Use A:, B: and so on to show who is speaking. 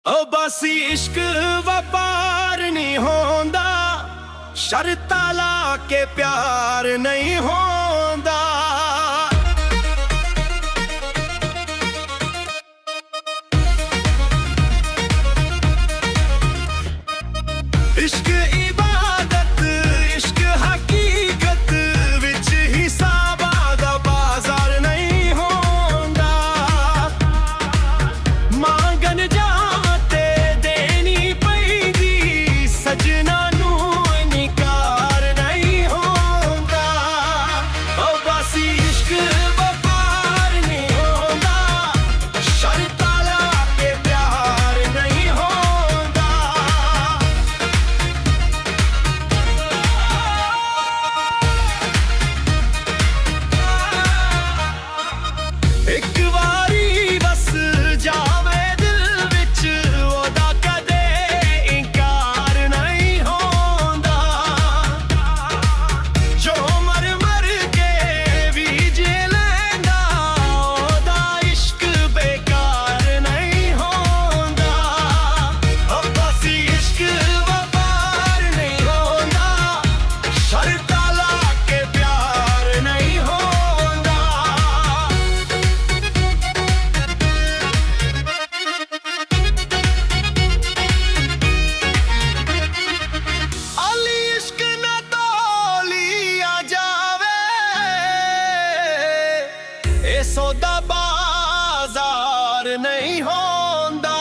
A: ਓ ਬਸ ਇਸ਼ਕ ਵਪਾਰ ਨਹੀਂ ਹੁੰਦਾ, ਸ਼ਰਤਾਂ ਲਾ ਕੇ ਪਿਆਰ ਨਹੀਂ ਹੁੰਦਾ। ਇਸ਼ਕ ਇਬਾਦਤ, ਇਸ਼ਕ ਹਕੀਕਤ ਵਿੱਚ ਹਿਸਾਬਾਂ ਦਾ ਬਾਜ਼ਾਰ ਨਹੀਂ ਹੁੰਦਾ। ਮੰਗਣ ਜਾ ਤੇ ਦੇਣੀ ਪੈਂਦੀ, ਸਜਣਾ ਨੂੰ ਇਨਕਾਰ ਨਹੀਂ ਹੁੰਦਾ। ਓ ਬਸ ਇਸ਼ਕ ਵਪਾਰ ਨਹੀਂ ਹੁੰਦਾ, ਸ਼ਰਤਾਂ ਲਾ ਕੇ ਪਿਆਰ ਨਹੀਂ ਹੁੰਦਾ। ਇੱਕ ਵਾਰੀ ਬਸ ਜਾਵੇ ਦਿਲ ਵਿੱਚ, ਉਹਦਾ ਕਦੇ ਇਨਕਾਰ ਨਹੀਂ ਹੁੰਦਾ। ਜੋ ਮਰ ਮਰ ਕੇ ਵੀ ਜੀ ਲੈਂਦਾ, ਉਹਦਾ ਇਸ਼ਕ ਬੇਕਾਰ ਨਹੀਂ ਹੁੰਦਾ। ਓ ਬਸ ਇਸ਼ਕ ਵਪਾਰ ਨਹੀਂ ਹੁੰਦਾ, ਸ਼ਰਤਾਂ ਲਾ ਕੇ ਪਿਆਰ ਨਹੀਂ ਹੁੰਦਾ। ਅਲੀ ਇਸ਼ਕ ਨਾ ਤੋਲੀ ਆ ਜਾਵੇ, ਇਹ ਸੌਦਾ ਬਾਜ਼ਾਰ ਨਹੀਂ ਹੁੰਦਾ।